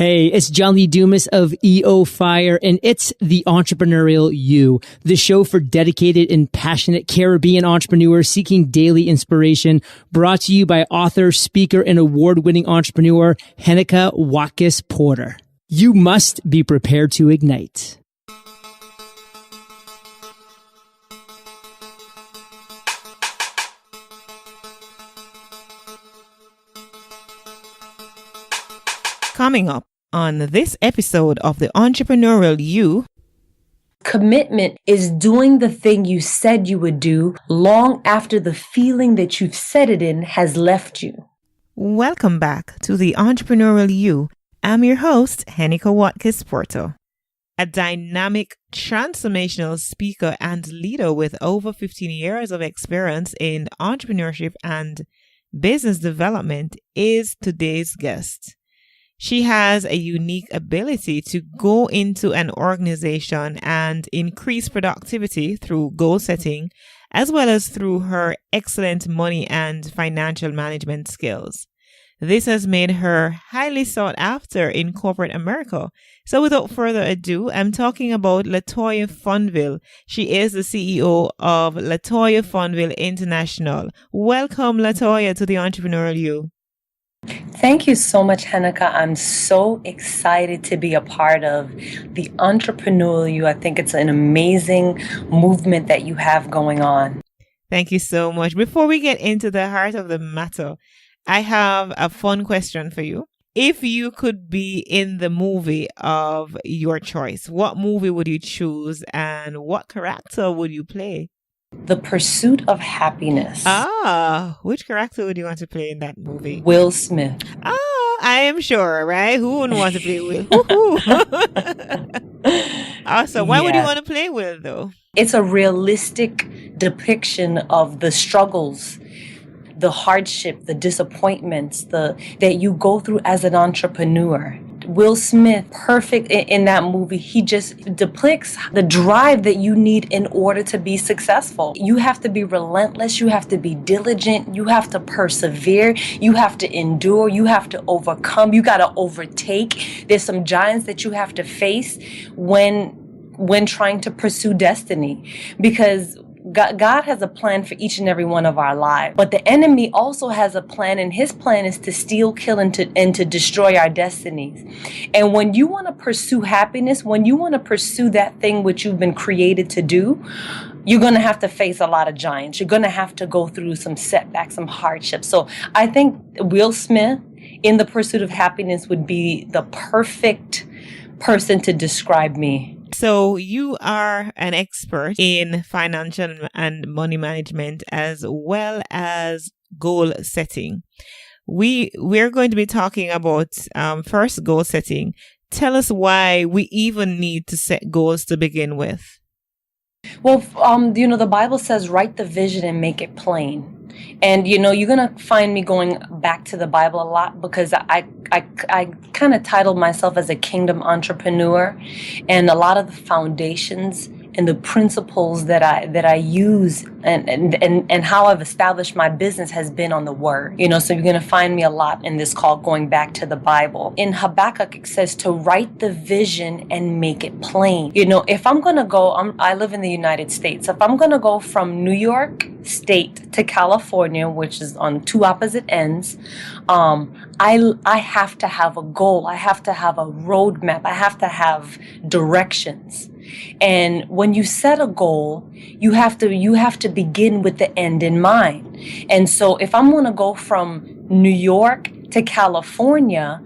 Hey, it's John Lee Dumas of EO Fire, and it's the Entrepreneurial You, the show for dedicated and passionate Caribbean entrepreneurs seeking daily inspiration, brought to you by author, speaker, and award-winning entrepreneur Heneka Watkis-Porter. You must be prepared to ignite. Coming up on this episode of the Entrepreneurial You. Commitment is doing the thing you said you would do long after the feeling that you've said it in has left you. Welcome back to the Entrepreneurial You. I'm your host, Heneka Watkis-Porter, a dynamic, transformational speaker and leader with over 15 years of experience in entrepreneurship and business development is today's guest. She has a unique ability to go into an organization and increase productivity through goal setting, as well as through her excellent money and financial management skills. This has made her highly sought after in corporate America. So without further ado, I'm talking about LaToya Fonville. She is the CEO of LaToya Fonville International. Welcome, LaToya, to the Entrepreneurial You. Thank you so much, Heneka. I'm so excited to be a part of the Entrepreneurial You. I think it's an amazing movement that you have going on. Thank you so much. Before we get into the heart of the matter, I have a fun question for you. If you could be in the movie of your choice, what movie would you choose and what character would you play? The Pursuit of Happiness. Which character would you want to play in that movie? Will Smith. I am sure, right? Who wouldn't want to play Will? Awesome. Why would you want to play Will, though? It's a realistic depiction of the struggles, the hardship, the disappointments that you go through as an entrepreneur. Will Smith, perfect in that movie. He just depicts the drive that you need in order to be successful. You have to be relentless. You have to be diligent. You have to persevere. You have to endure. You have to overcome. You got to overtake. There's some giants that you have to face when trying to pursue destiny, because God has a plan for each and every one of our lives, but the enemy also has a plan, and his plan is to steal, kill, and to destroy our destinies. And when you want to pursue happiness, when you want to pursue that thing which you've been created to do, you're going to have to face a lot of giants. You're going to have to go through some setbacks, some hardships. So I think Will Smith in The Pursuit of Happiness would be the perfect person to describe me. So you are an expert in financial and money management as well as goal setting. We're going to be talking about first goal setting. Tell us why we even need to set goals to begin with. Well, the Bible says, write the vision and make it plain. And, you're going to find me going back to the Bible a lot because I kind of titled myself as a kingdom entrepreneur. And a lot of the foundations and the principles that I use and how I've established my business has been on the word. So you're going to find me a lot in this call going back to the Bible. In Habakkuk, it says to write the vision and make it plain. If I'm going to go, I live in the United States. If I'm going to go from New York State to California, which is on two opposite ends, I have to have a goal. I have to have a roadmap. I have to have directions. And when you set a goal, you have to begin with the end in mind. And so if I'm going to go from New York to California,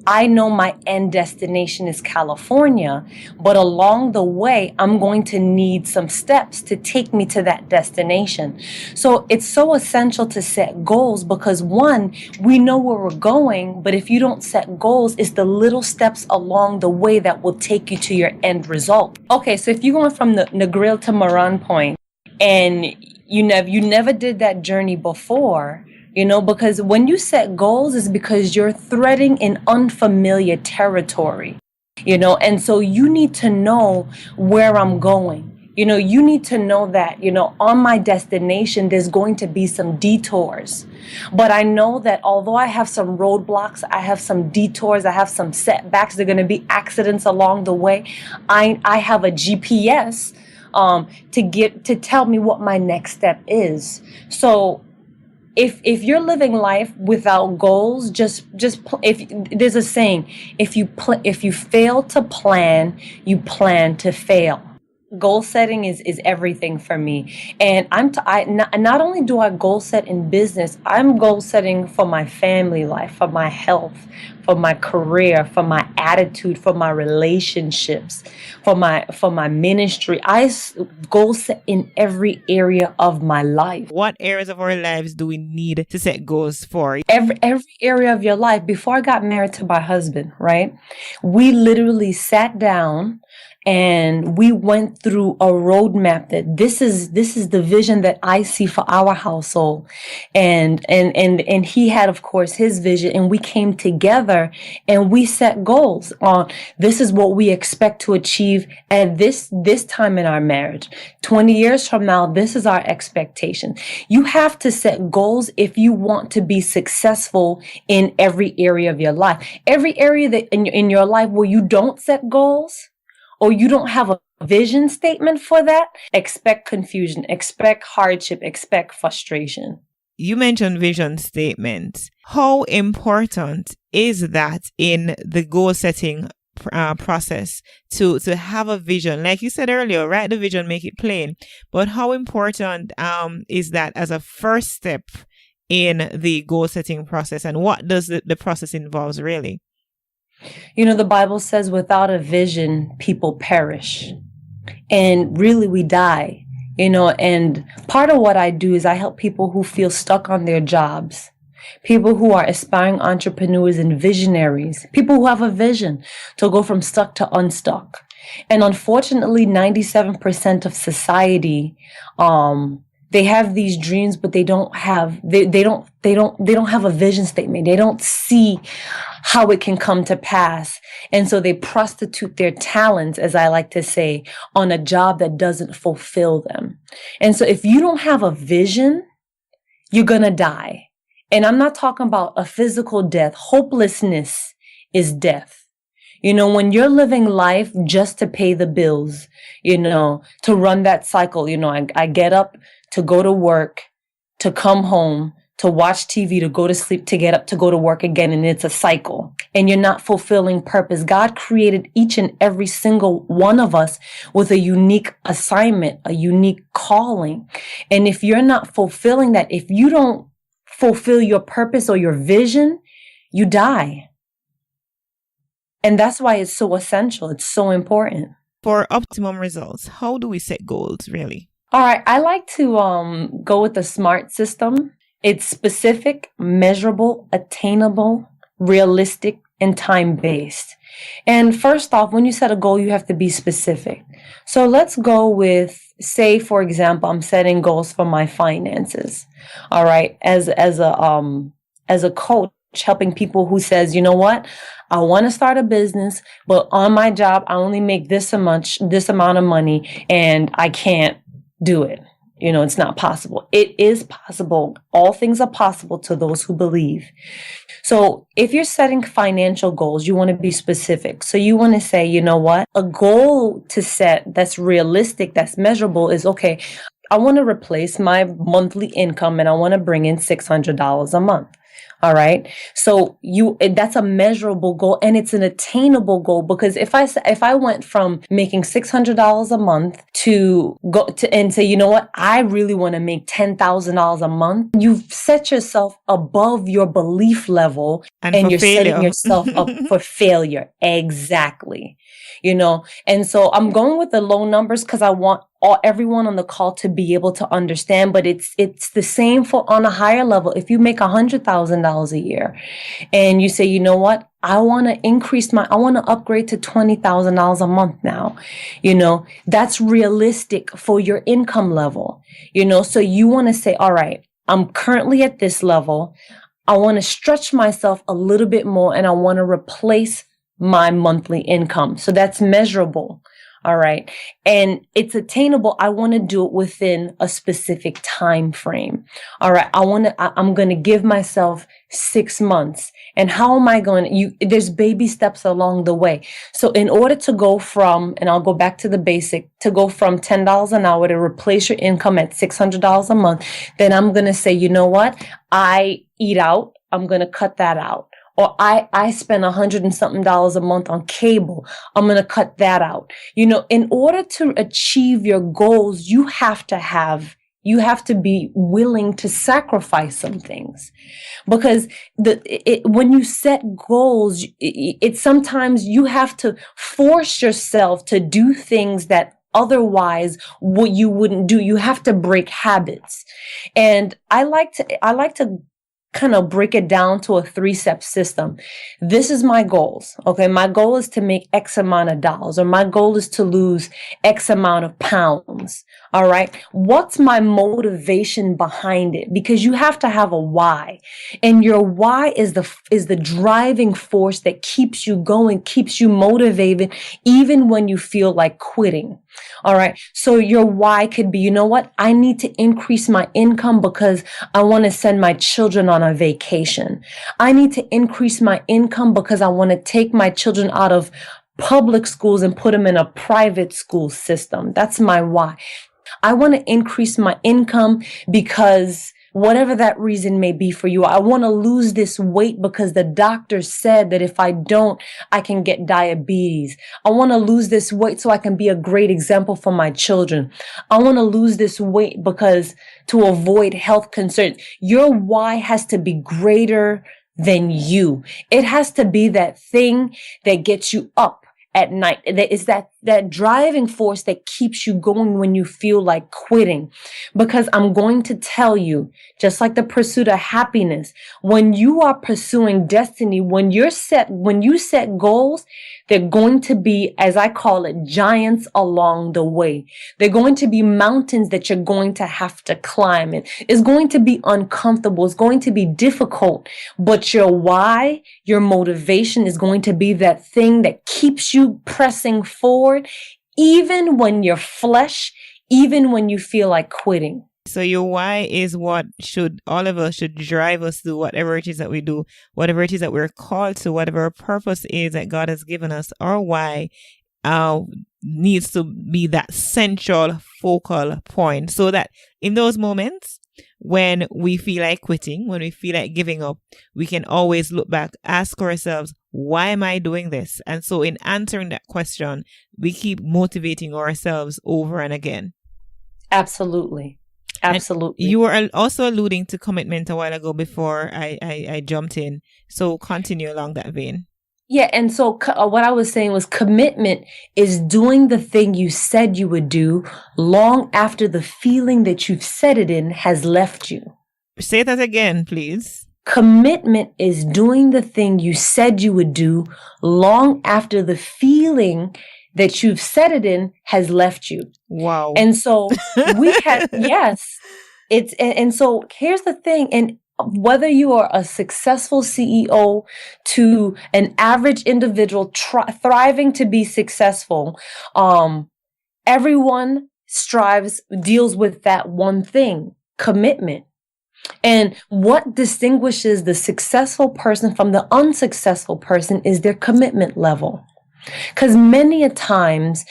I know my end destination is California, but along the way, I'm going to need some steps to take me to that destination. So it's so essential to set goals because, one, we know where we're going, but if you don't set goals, it's the little steps along the way that will take you to your end result. Okay, so if you're going from the Negril to Moran Point and you never did that journey before, because when you set goals is because you're threading in unfamiliar territory, and so you need to know where I'm going. You need to know that, on my destination, there's going to be some detours. But I know that although I have some roadblocks, I have some detours, I have some setbacks, there are going to be accidents along the way. I have a GPS to tell me what my next step is. So if you're living life without goals, if there's a saying, if you fail to plan, you plan to fail. Goal setting is everything for me. And not only do I goal set in business, I'm goal setting for my family life, for my health, for my career, for my attitude, for my relationships, for my ministry. I goal set in every area of my life. What areas of our lives do we need to set goals for? Every area of your life. Before I got married to my husband, right? We literally sat down and we went through a roadmap that this is the vision that I see for our household. And he had, of course, his vision, and we came together and we set goals on this is what we expect to achieve at this time in our marriage. 20 years from now, this is our expectation. You have to set goals if you want to be successful in every area of your life. Every area that in your life where you don't set goals, or you don't have a vision statement for that, expect confusion, expect hardship, expect frustration. You mentioned vision statements. How important is that in the goal setting process to have a vision? Like you said earlier, write the vision, make it plain. But how important is that as a first step in the goal setting process? And what does the process involves really? The Bible says without a vision, people perish. And really, we die. And part of what I do is I help people who feel stuck on their jobs, people who are aspiring entrepreneurs and visionaries, people who have a vision to go from stuck to unstuck. And unfortunately, 97% of society, they have these dreams, but they don't have a vision statement. They don't see how it can come to pass. And so they prostitute their talents, as I like to say, on a job that doesn't fulfill them. And so if you don't have a vision, you're going to die. And I'm not talking about a physical death. Hopelessness is death. When you're living life just to pay the bills, to run that cycle, I get up to go to work, to come home, to watch TV, to go to sleep, to get up, to go to work again. And it's a cycle and you're not fulfilling purpose. God created each and every single one of us with a unique assignment, a unique calling. And if you're not fulfilling that, if you don't fulfill your purpose or your vision, you die. And that's why it's so essential. It's so important. For optimum results, how do we set goals really? All right. I like to go with the SMART system. It's specific, measurable, attainable, realistic, and time-based. And first off, when you set a goal, you have to be specific. So let's go with, say, for example, I'm setting goals for my finances. All right. As a coach, helping people who says, you know what, I want to start a business, but on my job, I only make this amount of money and I can't do it. It's not possible. It is possible. All things are possible to those who believe. So if you're setting financial goals, you want to be specific. So you want to say, you know what, a goal to set that's realistic, that's measurable is, okay, I want to replace my monthly income and I want to bring in $600 a month. All right. So that's a measurable goal and it's an attainable goal, because if I went from making $600 a month to go to and say, you know what, I really want to make $10,000 a month, you've set yourself above your belief level and you're setting yourself up for failure. Exactly. And so I'm going with the low numbers because I want everyone on the call to be able to understand, but it's the same for on a higher level. If you make $100,000 a year and you say, you know what, I want to upgrade to $20,000 a month now, that's realistic for your income level, so you want to say, all right, I'm currently at this level. I want to stretch myself a little bit more and I want to replace my monthly income. So that's measurable. All right. And it's attainable. I want to do it within a specific time frame. All right. I'm going to give myself 6 months. And how am I going to, there's baby steps along the way. So in order to go from, and I'll go back to the basic, to go from $10 an hour to replace your income at $600 a month, then I'm going to say, you know what? I eat out. I'm going to cut that out. Or I spend $100 and something a month on cable. I'm going to cut that out. You know, in order to achieve your goals, you have to be willing to sacrifice some things, because when you set goals, it's sometimes you have to force yourself to do things that otherwise what you wouldn't do. You have to break habits. And I like to kind of break it down to a 3-step system. This is my goals. Okay. My goal is to make X amount of dollars, or my goal is to lose X amount of pounds. All right. What's my motivation behind it? Because you have to have a why, and your why is the driving force that keeps you going, keeps you motivated, even when you feel like quitting. All right. So your why could be, you know what? I need to increase my income because I want to send my children on a vacation. I need to increase my income because I want to take my children out of public schools and put them in a private school system. That's my why. I want to increase my income because whatever that reason may be for you, I want to lose this weight because the doctor said that if I don't, I can get diabetes. I want to lose this weight so I can be a great example for my children. I want to lose this weight because to avoid health concerns. Your why has to be greater than you. It has to be that thing that gets you up at night. That is that driving force that keeps you going when you feel like quitting. Because I'm going to tell you, just like the pursuit of happiness, when you are pursuing destiny, when you set goals, they're going to be, as I call it, giants along the way. They're going to be mountains that you're going to have to climb. It's going to be uncomfortable. It's going to be difficult, but your why, your motivation is going to be that thing that keeps you pressing forward, even when your flesh, even when you feel like quitting. So your why is what all of us should drive us to whatever it is that we do, whatever it is that we're called to, whatever our purpose is that God has given us. Our why needs to be that central focal point, so that in those moments when we feel like quitting, when we feel like giving up, we can always look back, ask ourselves, why am I doing this? And so in answering that question, we keep motivating ourselves over and again. Absolutely. Absolutely. And you were also alluding to commitment a while ago before I jumped in. So continue along that vein. Yeah. And so what I was saying was commitment is doing the thing you said you would do long after the feeling that you've said it in has left you. Say that again, please. Commitment is doing the thing you said you would do long after the feeling that you've set it in has left you. Wow. And so we had, yes, and so here's the thing. And whether you are a successful CEO to an average individual thriving to be successful, everyone deals with that one thing, commitment. And what distinguishes the successful person from the unsuccessful person is their commitment level. Because many a times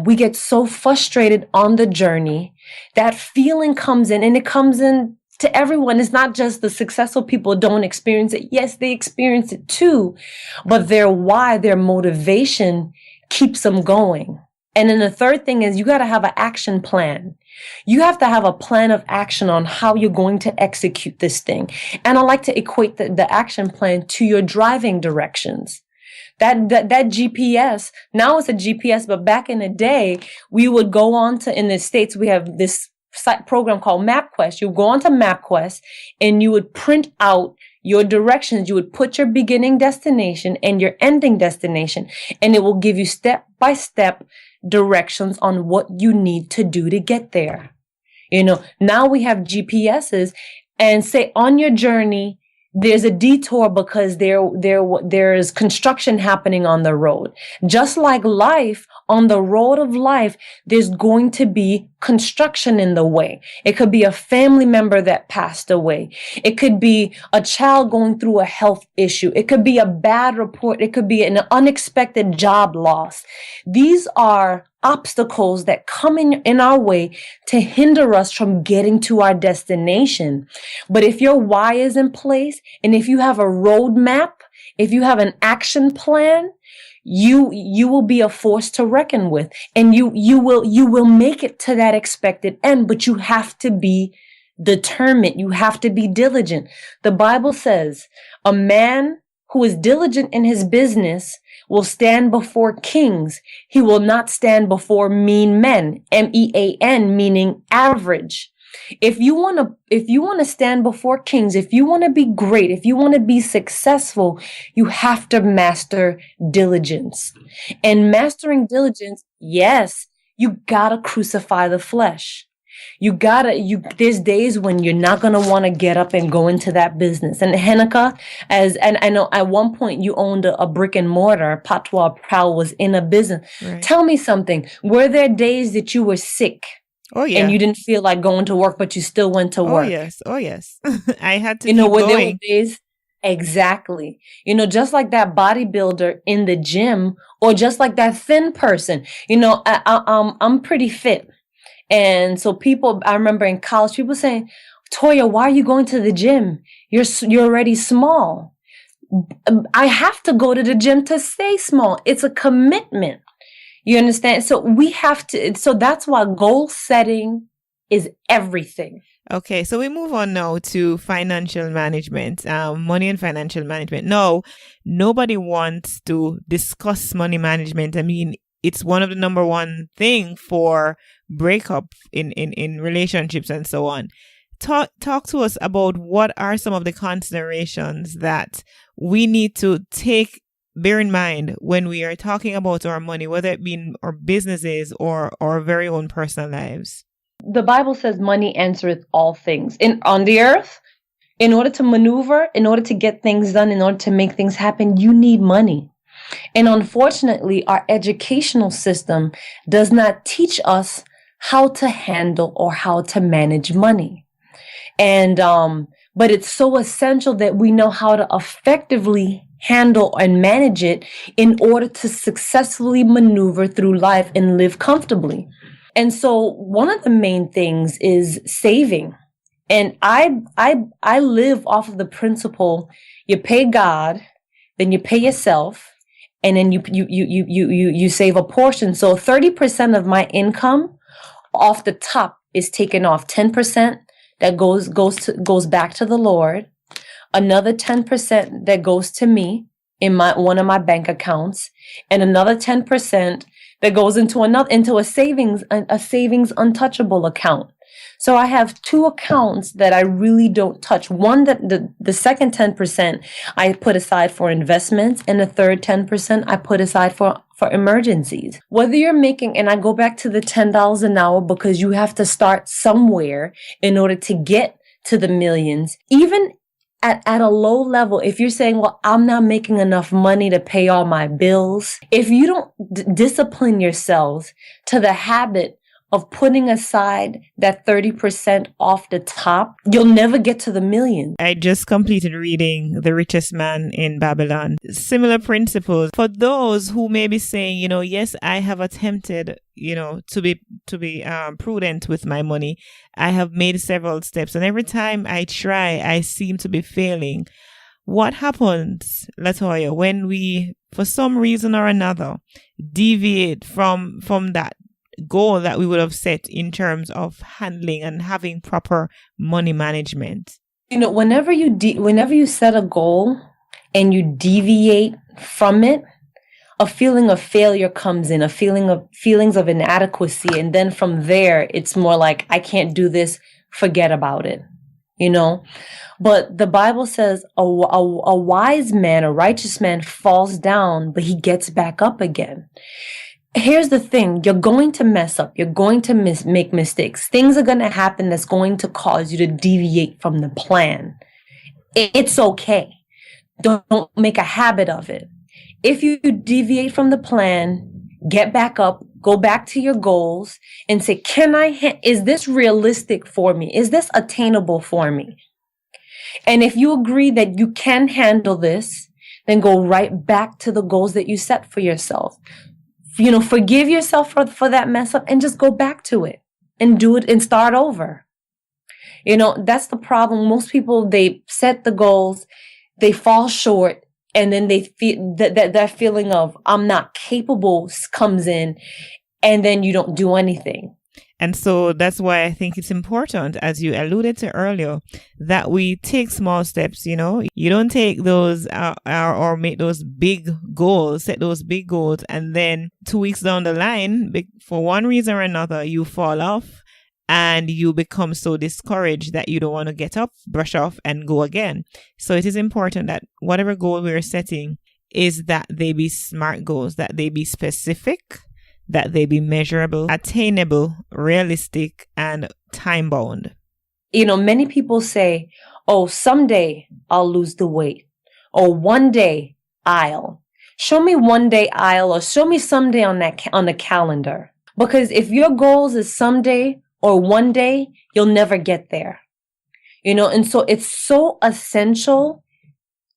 we get so frustrated on the journey, that feeling comes in, and it comes in to everyone. It's not just the successful people don't experience it. Yes, they experience it too, but their why, their motivation keeps them going. And then the third thing is you got to have an action plan. You have to have a plan of action on how you're going to execute this thing. And I like to equate the action plan to your driving directions. That GPS, now it's a GPS, but back in the day, we would go on to, in the States, we have this site program called MapQuest. You go on to MapQuest and you would print out your directions. You would put your beginning destination and your ending destination, and it will give you step-by-step directions on what you need to do to get there. You know, now we have GPSs, and say on your journey, there's a detour because there is construction happening on the road. Just like life, On the road of life, there's going to be construction in the way. It could be a family member that passed away. It could be a child going through a health issue. It could be a bad report. It could be an unexpected job loss. These are obstacles that come in our way to hinder us from getting to our destination. But if your why is in place, and if you have a roadmap, if you have an action plan, you will be a force to reckon with, and you will make it to that expected end. But you have to be determined. You have to be diligent. The Bible says a man who is diligent in his business will stand before kings. He will not stand before mean men. MEAN, meaning average. If you want to stand before kings, if you want to be great, if you want to be successful, you have to master diligence. And mastering diligence, yes, you gotta crucify the flesh. There's days when you're not going to want to get up and go into that business. And Heneka, and I know at one point you owned a brick and mortar, Patois Prowl was in a business. Right. Tell me something. Were there days that you were sick? Oh, yeah. And you didn't feel like going to work, but you still went to work? Oh, yes. I had to keep were going. There were days, exactly. Just like that bodybuilder in the gym, or just like that thin person. I'm pretty fit. And so I remember in college, people saying, Toya, why are you going to the gym? You're already small. I have to go to the gym to stay small. It's a commitment. You understand? So so that's why goal setting is everything. Okay, so we move on now to financial management, money and financial management. No, nobody wants to discuss money management. I mean, it's one of the number one thing for breakup in relationships and so on. Talk to us about what are some of the considerations that we need to bear in mind when we are talking about our money, whether it be in our businesses or our very own personal lives. The Bible says money answereth all things. On the earth, in order to maneuver, in order to get things done, in order to make things happen, you need money. And unfortunately, our educational system does not teach us how to handle or how to manage money. And, but it's so essential that we know how to effectively handle and manage it in order to successfully maneuver through life and live comfortably. And so one of the main things is saving. And I live off of the principle, you pay God, then you pay yourself, and then you save a portion. So 30% of my income off the top is taken off. 10% that goes back to the Lord. Another 10% that goes to me in one of my bank accounts, and another 10% that goes into a savings untouchable account. So I have two accounts that I really don't touch. One that the second 10% I put aside for investments, and the third 10% I put aside for emergencies. Whether you're making, and I go back to the $10 an hour, because you have to start somewhere in order to get to the millions. Even at a low level, if you're saying, well, I'm not making enough money to pay all my bills, if you don't discipline yourselves to the habit of putting aside that 30% off the top, you'll never get to the million. I just completed reading The Richest Man in Babylon. Similar principles for those who may be saying, yes, I have attempted, to be prudent with my money. I have made several steps, and every time I try, I seem to be failing. What happens, LaToya, when we, for some reason or another, deviate from that goal that we would have set in terms of handling and having proper money management? Whenever you set a goal and you deviate from it, a feeling of failure comes in, feelings of inadequacy, and then from there it's more like, I can't do this, forget about it. But the Bible says a wise man, a righteous man falls down, but he gets back up again. Here's the thing. You're going to mess up. You're going to make mistakes. Things are going to happen that's going to cause you to deviate from the plan. It's okay. Don't make a habit of it. If you deviate from the plan, get back up, go back to your goals and say, is this realistic for me? Is this attainable for me? And if you agree that you can handle this, then go right back to the goals that you set for yourself. Forgive yourself for that mess up and just go back to it and do it and start over. That's the problem. Most people, they set the goals, they fall short, and then they feel that feeling of I'm not capable comes in, and then you don't do anything. And so that's why I think it's important, as you alluded to earlier, that we take small steps. You don't take those or make those big goals, set those big goals, and then 2 weeks down the line, for one reason or another, you fall off and you become so discouraged that you don't want to get up, brush off, and go again. So it is important that whatever goal we're setting is that they be SMART goals, that they be specific, that they be measurable, attainable, realistic, and time-bound. Many people say, oh, someday I'll lose the weight. Or one day I'll. Show me one day I'll, or show me someday on the calendar. Because if your goals is someday or one day, you'll never get there. And so it's so essential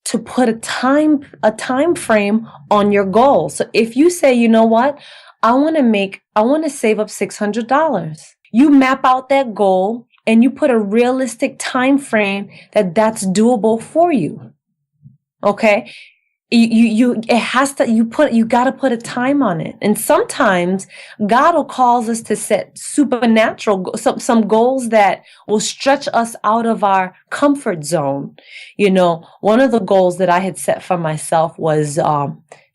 to put a time frame on your goal. So if you say, you know what, I want to save up $600. You map out that goal and you put a realistic time frame that's doable for you. Okay? You got to put a time on it. And sometimes God will cause us to set supernatural, some goals that will stretch us out of our comfort zone. One of the goals that I had set for myself was,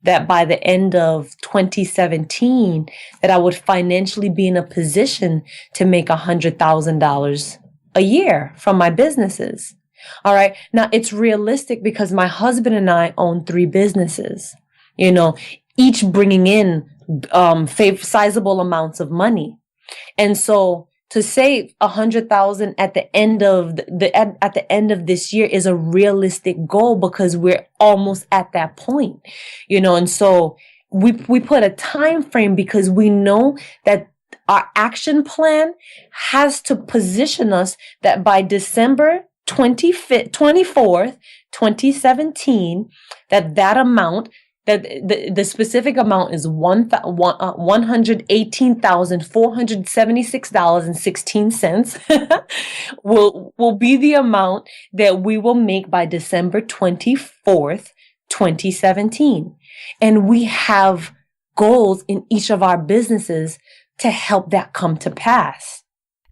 that by the end of 2017, that I would financially be in a position to make $100,000 a year from my businesses. All right. Now it's realistic because my husband and I own 3 businesses, each bringing in sizable amounts of money. And so to save $100,000 at the end of this year is a realistic goal because we're almost at that point, and so we put a time frame because we know that our action plan has to position us that by December 24th, 2017, that amount, that the specific amount is $118,476.16 will be the amount that we will make by December 24th, 2017. And we have goals in each of our businesses to help that come to pass.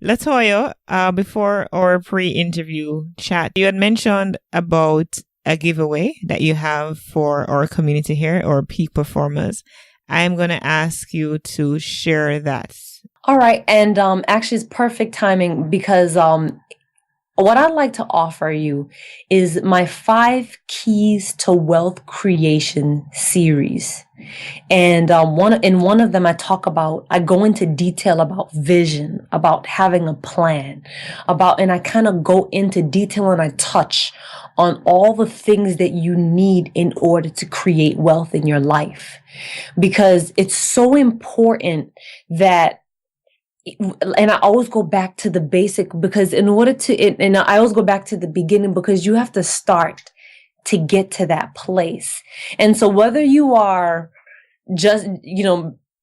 LaToya, before our pre-interview chat, you had mentioned about a giveaway that you have for our community here, or peak performers. I'm going to ask you to share that. All right. And actually, it's perfect timing because what I'd like to offer you is my 5 Keys to Wealth Creation series. And one of them, I go into detail about vision, about having a plan, and I kind of go into detail and I touch on all the things that you need in order to create wealth in your life. Because it's so important that, and I always go back to the basic, because I always go back to the beginning, because you have to start to get to that place. And so whether you are just,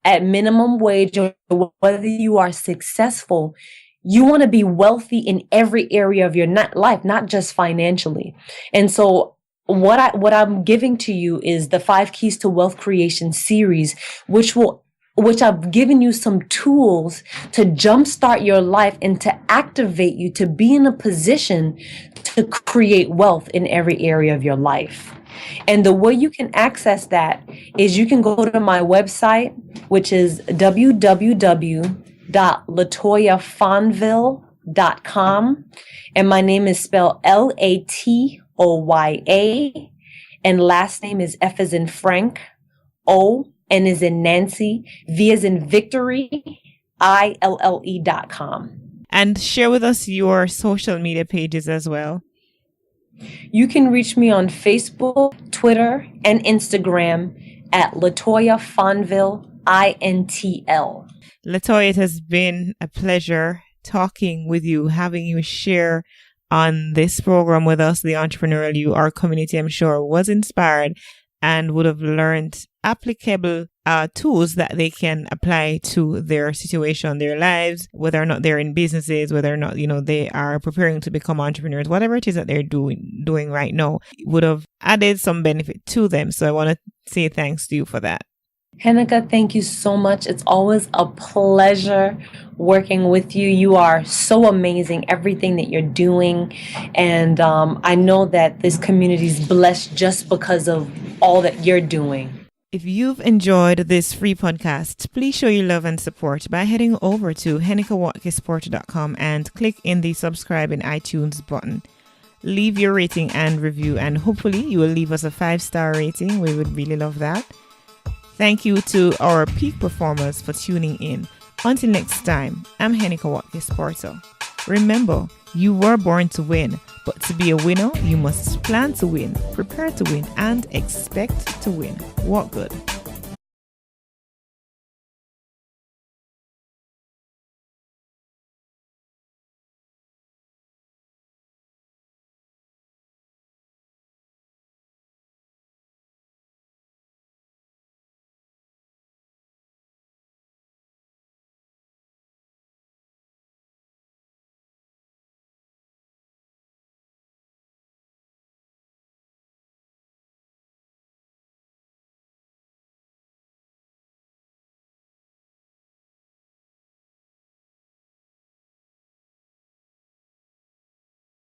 at minimum wage or whether you are successful, you want to be wealthy in every area of your life, not just financially. And so what I'm giving to you is the 5 Keys to Wealth Creation series, which I've given you some tools to jumpstart your life and to activate you to be in a position to create wealth in every area of your life. And the way you can access that is you can go to my website, which is www.LaToyaFonville.com. And my name is spelled LATOYA. And last name is F as in Frank, O, N as in Nancy, V as in Victory, ILLE.com. And share with us your social media pages as well. You can reach me on Facebook, Twitter, and Instagram at LaToya Fonville INTL. LaToya, it has been a pleasure talking with you, having you share on this program with us, the Entrepreneurial You. Our community, I'm sure, was inspired and would have learned applicable tools that they can apply to their situation, their lives, whether or not they're in businesses, whether or not, they are preparing to become entrepreneurs, whatever it is that they're doing right now, would have added some benefit to them. So I want to say thanks to you for that. Heneka, thank you so much. It's always a pleasure working with you. You are so amazing, everything that you're doing. And I know that this community is blessed just because of all that you're doing. If you've enjoyed this free podcast, please show your love and support by heading over to HenekaWatkis-Porter.com and click in the subscribe in iTunes button. Leave your rating and review, and hopefully you will leave us a 5-star rating. We would really love that. Thank you to our peak performers for tuning in. Until next time, I'm Heneka Watkis-Porter. Remember, you were born to win, but to be a winner, you must plan to win, prepare to win, and expect to win. Walk good.